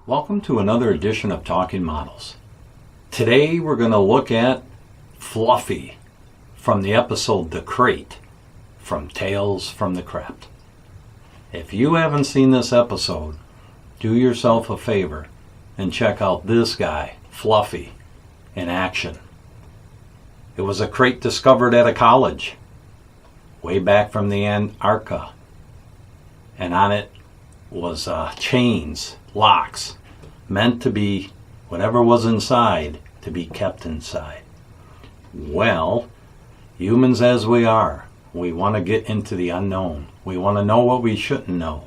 Welcome to another edition of Talking Models. Today we're going to look at Fluffy from the episode The Crate from Tales from the Crypt. If you haven't seen this episode, do yourself a favor and check out this guy, Fluffy, in action. It was a crate discovered at a college way back from the Antarctica, and on it was chains, locks, meant to be whatever was inside to be kept inside. Well, humans as we are, we want to get into the unknown. We want to know what we shouldn't know.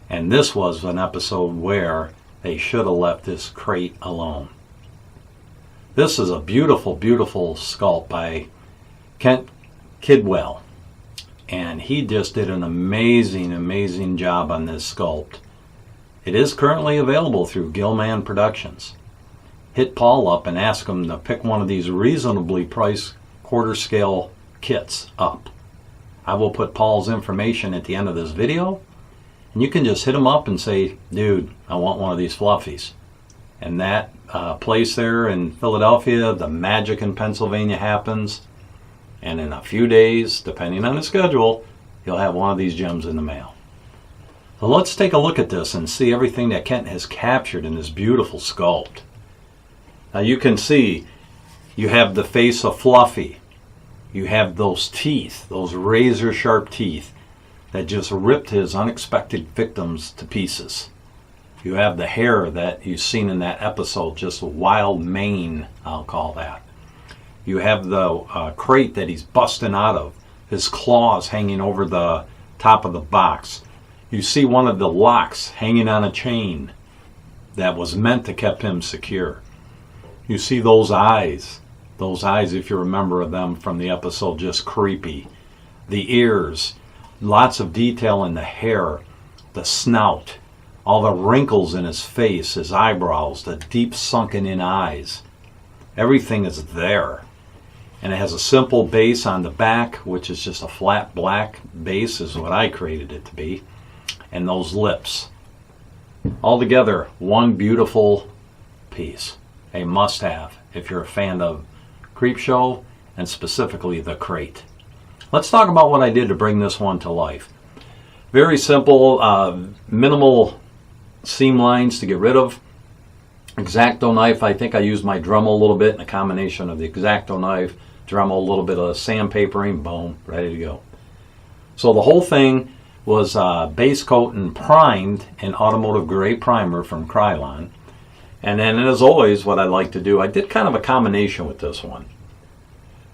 And this was an episode where they should have left this crate alone. This is a beautiful, beautiful sculpt by Kidwell. And he just did an amazing, amazing job on this sculpt. It is currently available through Gillman Productions. Hit Paul up and ask him to pick one of these reasonably priced quarter scale kits up. I will put Paul's information at the end of this video, and you can just hit him up and say, dude, I want one of these fluffies. And that place there in Philadelphia, the magic in Pennsylvania happens, and in a few days, depending on the schedule, you'll have one of these gems in the mail. So let's take a look at this and see everything that Kent has captured in this beautiful sculpt. Now you can see you have the face of Fluffy. You have those teeth, those razor sharp teeth that just ripped his unexpected victims to pieces. You have the hair that you've seen in that episode, just a wild mane, I'll call that. You have the crate that he's busting out of, his claws hanging over the top of the box. You see one of the locks hanging on a chain that was meant to keep him secure. You see those eyes, if you remember them from the episode, just creepy. The ears, lots of detail in the hair, the snout, all the wrinkles in his face, his eyebrows, the deep sunken in eyes. Everything is there. And it has a simple base on the back, which is just a flat black base, is what I created it to be. And those lips. Altogether, one beautiful piece. A must-have if you're a fan of Creepshow and specifically The Crate. Let's talk about what I did to bring this one to life. Very simple, minimal seam lines to get rid of. X-Acto knife, I think I used my Dremel a little bit, and a combination of the X-Acto knife, Dremel, a little bit of sandpapering, boom, ready to go. So the whole thing was base coat and primed in automotive gray primer from Krylon. And then, as always, what I like to do, I did kind of a combination with this one.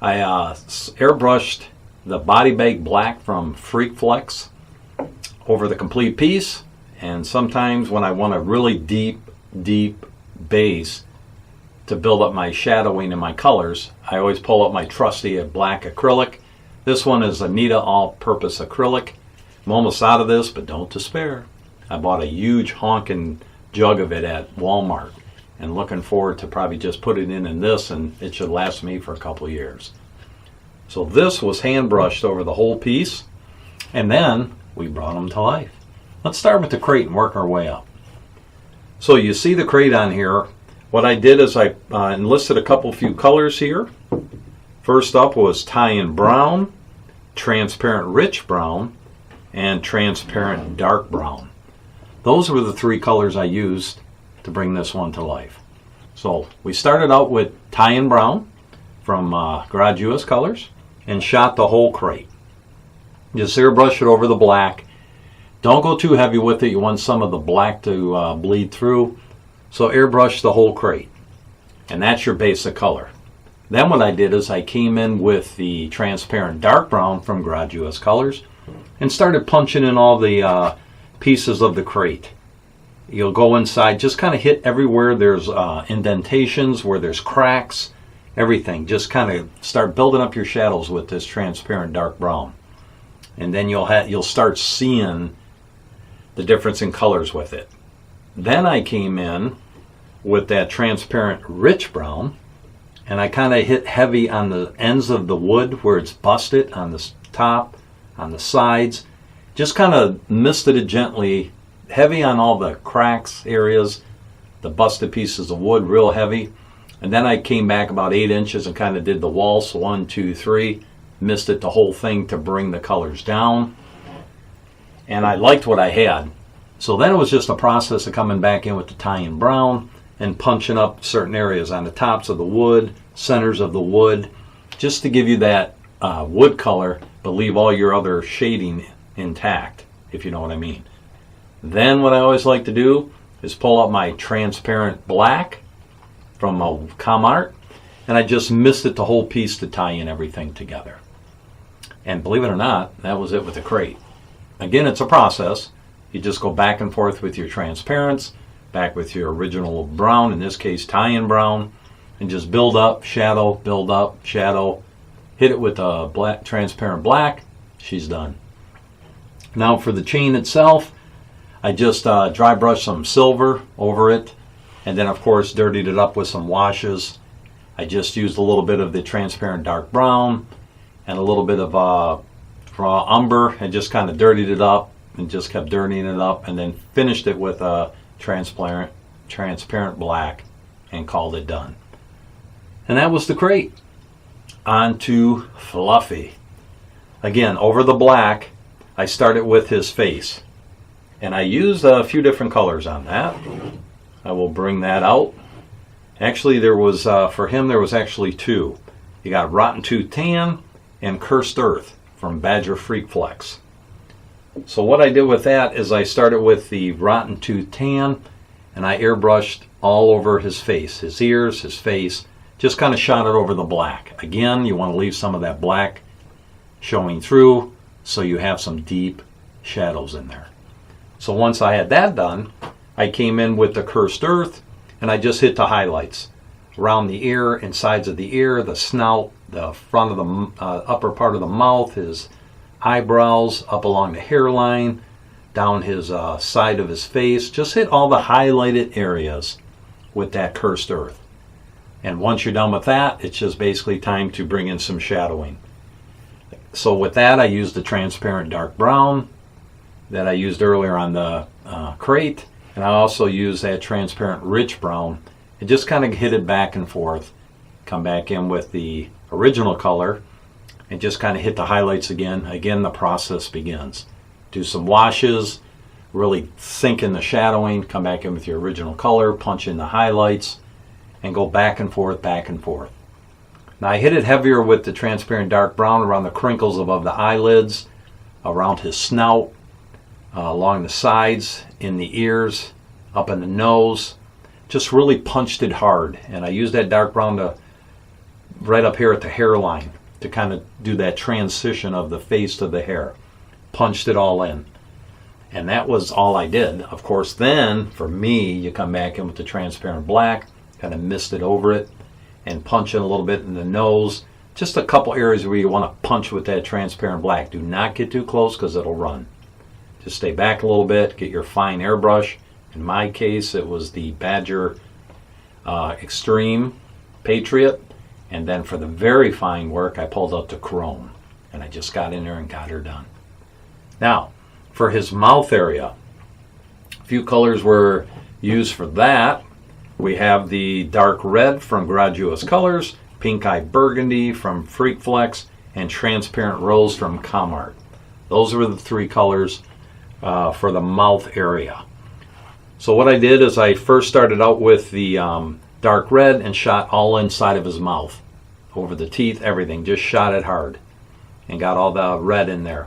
I airbrushed the body bag black from Freak Flex over the complete piece. And sometimes when I want a really deep base to build up my shadowing and my colors, I always pull up my trusty black acrylic. This one is Anita all-purpose acrylic. I'm almost out of this, but don't despair. I bought a huge honking jug of it at Walmart and looking forward to probably just put it in this, and it should last me for a couple of years. So this was hand brushed over the whole piece, and then we brought them to life. Let's start with the crate and work our way up. So you see the crate on here. What I did is I enlisted a few colors here. First up was tie-in brown, transparent rich brown, and transparent dark brown. Those were the three colors I used to bring this one to life. So we started out with tie-in brown from Garage US Colors and shot the whole crate. Just airbrush it over the black. Don't go too heavy with it. You want some of the black to bleed through. So airbrush the whole crate. And that's your basic color. Then what I did is I came in with the transparent dark brown from Garage US Colors and started punching in all the pieces of the crate. You'll go inside, just kind of hit everywhere there's indentations, where there's cracks, everything. Just kind of start building up your shadows with this transparent dark brown. And then you'll start seeing the difference in colors with it. Then I came in with that transparent rich brown, and I kind of hit heavy on the ends of the wood where it's busted on the top, on the sides. Just kind of misted it gently heavy on all the cracks areas, the busted pieces of wood, real heavy. And then I came back about 8 inches and kind of did the waltz, 1, 2, 3, misted the whole thing to bring the colors down. And I liked what I had. So then it was just a process of coming back in with the tie-in brown and punching up certain areas on the tops of the wood, centers of the wood, just to give you that wood color, but leave all your other shading intact, if you know what I mean. Then what I always like to do is pull up my transparent black from Comart, and I just misted the whole piece to tie in everything together. And believe it or not, that was it with the crate. Again, it's a process. You just go back and forth with your transparents, back with your original brown, in this case tie-in brown, and just build up, shadow, hit it with a black, transparent black, she's done. Now for the chain itself, I just dry brushed some silver over it, and then of course dirtied it up with some washes. I just used a little bit of the transparent dark brown and a little bit of raw umber and just kind of dirtied it up and just kept dirtying it up, and then finished it with a transparent black and called it done. And that was the crate. On to Fluffy. Again, over the black, I started with his face. And I used a few different colors on that. I will bring that out. Actually, there was, for him, there was actually 2. You got Rotten Tooth Tan and Cursed Earth from Badger Freak Flex. So what I did with that is I started with the Rotten Tooth Tan, and I airbrushed all over his face, his ears, his face, just kind of shot it over the black. Again, you want to leave some of that black showing through so you have some deep shadows in there. So once I had that done, I came in with the Cursed Earth, and I just hit the highlights around the ear and sides of the ear, the snout, the front of the upper part of the mouth, his eyebrows, up along the hairline, down his side of his face. Just hit all the highlighted areas with that Cursed Earth. And once you're done with that, it's just basically time to bring in some shadowing. So with that, I used the transparent dark brown that I used earlier on the crate, and I also used that transparent rich brown and just kind of hit it back and forth. Come back in with the original color and just kind of hit the highlights again. Again, the process begins. Do some washes, really sink in the shadowing, come back in with your original color, punch in the highlights, and go back and forth, back and forth. Now I hit it heavier with the transparent dark brown around the crinkles above the eyelids, around his snout, along the sides, in the ears, up in the nose. Just really punched it hard. And I used that dark brown to right up here at the hairline to kind of do that transition of the face to the hair. Punched it all in. And that was all I did. Of course, then, for me, you come back in with the transparent black, kind of mist it over it, and punch in a little bit in the nose. Just a couple areas where you want to punch with that transparent black. Do not get too close because it'll run. Just stay back a little bit, get your fine airbrush. In my case, it was the Badger Extreme Patriot. And then for the very fine work, I pulled out the Chrome. And I just got in there and got her done. Now, for his mouth area, a few colors were used for that. We have the dark red from Graduous Colors, pink eye burgundy from Freak Flex, and transparent rose from Comart. Those were the 3 colors for the mouth area. So what I did is I first started out with the dark red and shot all inside of his mouth, over the teeth, everything. Just shot it hard and got all the red in there.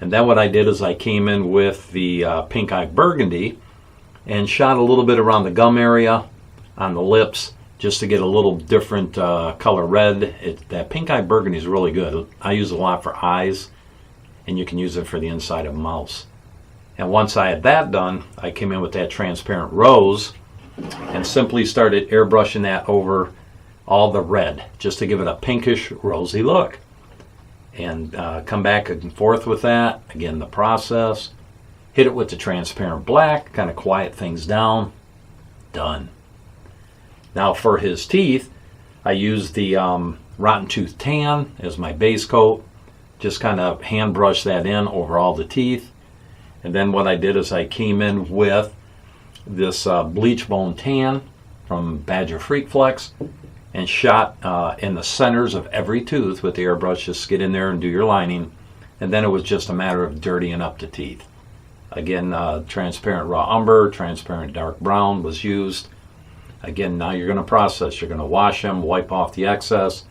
And then what I did is I came in with the pink eye burgundy and shot a little bit around the gum area, on the lips, just to get a little different color red. That pink eye burgundy is really good. I use it a lot for eyes, and you can use it for the inside of mouths. And once I had that done, I came in with that transparent rose and simply started airbrushing that over all the red, just to give it a pinkish, rosy look. And come back and forth with that. Again, the process. Hit it with the transparent black, kind of quiet things down. Done. Now for his teeth, I used the Rotten Tooth Tan as my base coat. Just kind of hand brush that in over all the teeth. And then what I did is I came in with this bleach bone tan from Badger Freak Flex and shot in the centers of every tooth with the airbrush. Just get in there and do your lining. And then it was just a matter of dirtying up the teeth. Again, transparent raw umber, transparent dark brown was used. Again, now you're going to process. You're going to wash them, wipe off the excess,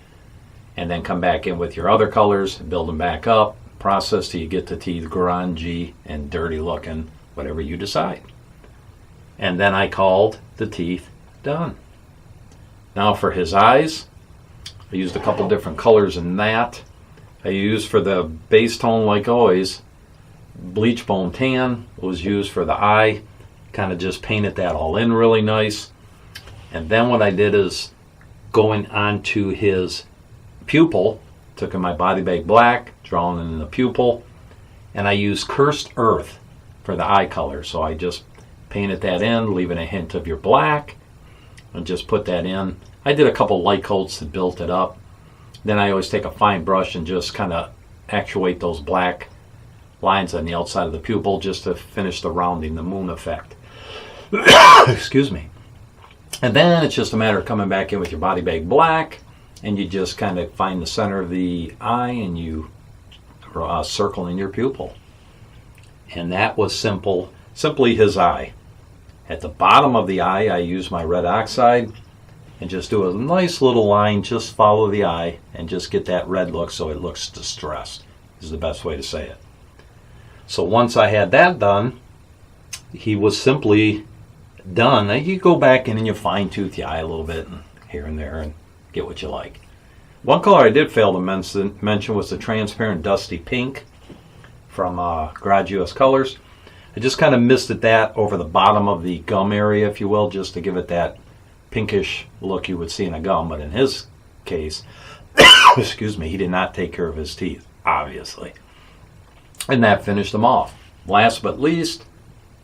and then come back in with your other colors, build them back up, process till you get the teeth grungy and dirty looking, whatever you decide. And then I called the teeth done. Now for his eyes, I used a couple different colors in that. I used for the base tone, like always, bleach bone tan was used for the eye. Kind of just painted that all in really nice. And then what I did is going onto his pupil, took in my body bag black, drawn in the pupil, and I used Cursed Earth for the eye color. So I just painted that in, leaving a hint of your black, and just put that in. I did a couple light coats that built it up. Then I always take a fine brush and just kind of actuate those black lines on the outside of the pupil just to finish the rounding, the moon effect. Excuse me. And then it's just a matter of coming back in with your body bag black, and you just kind of find the center of the eye and you circle in your pupil. And that was simply his eye. At the bottom of the eye, I use my red oxide and just do a nice little line, just follow the eye and just get that red look so it looks distressed, is the best way to say it. So once I had that done, he was simply done. Now you go back in and you fine tooth the eye a little bit and here and there and get what you like. One color I did fail to mention was the transparent dusty pink from Garage US Colors. I just kind of misted that over the bottom of the gum area, if you will, just to give it that pinkish look you would see in a gum. But in his case, excuse me, he did not take care of his teeth, obviously. And that finished them off. Last but least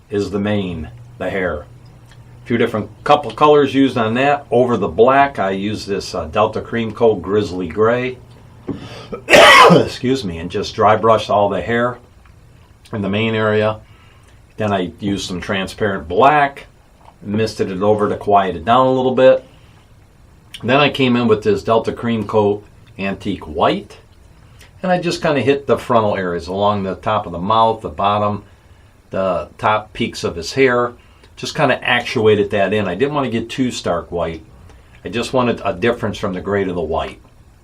is the mane, the hair. A few different couple colors used on that. Over the black, I used this Delta Cream Coat Grizzly Gray. Excuse me, and just dry brushed all the hair in the mane area. Then I used some transparent black, misted it over to quiet it down a little bit. Then I came in with this Delta Cream Coat Antique White, and I just kind of hit the frontal areas along the top of the mouth, the bottom, the top peaks of his hair. Just kind of actuated that in. I didn't want to get too stark white. I just wanted a difference from the gray to the white,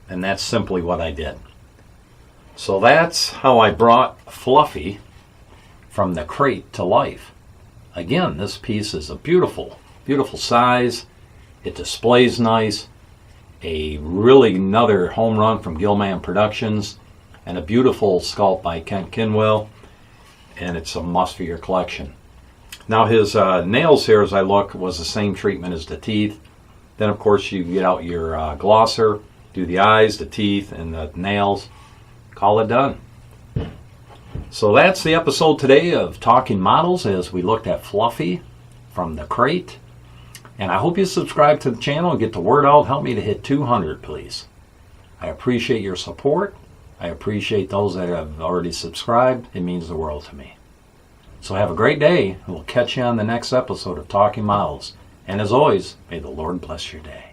and that's simply what I did. So that's how I brought Fluffy from the crate to life. Again, this piece is a beautiful, beautiful size. It displays nice. A really another home run from Gillman Productions, and a beautiful sculpt by Kidwell, and it's a must for your collection. Now his nails here, as I look, was the same treatment as the teeth. Then of course you get out your glosser, do the eyes, the teeth, and the nails. Call it done. So that's the episode today of Talking Models, as we looked at Fluffy from the crate. And I hope you subscribe to the channel and get the word out. Help me to hit 200, please. I appreciate your support. I appreciate those that have already subscribed. It means the world to me. So have a great day, and we'll catch you on the next episode of Talking Models. And as always, may the Lord bless your day.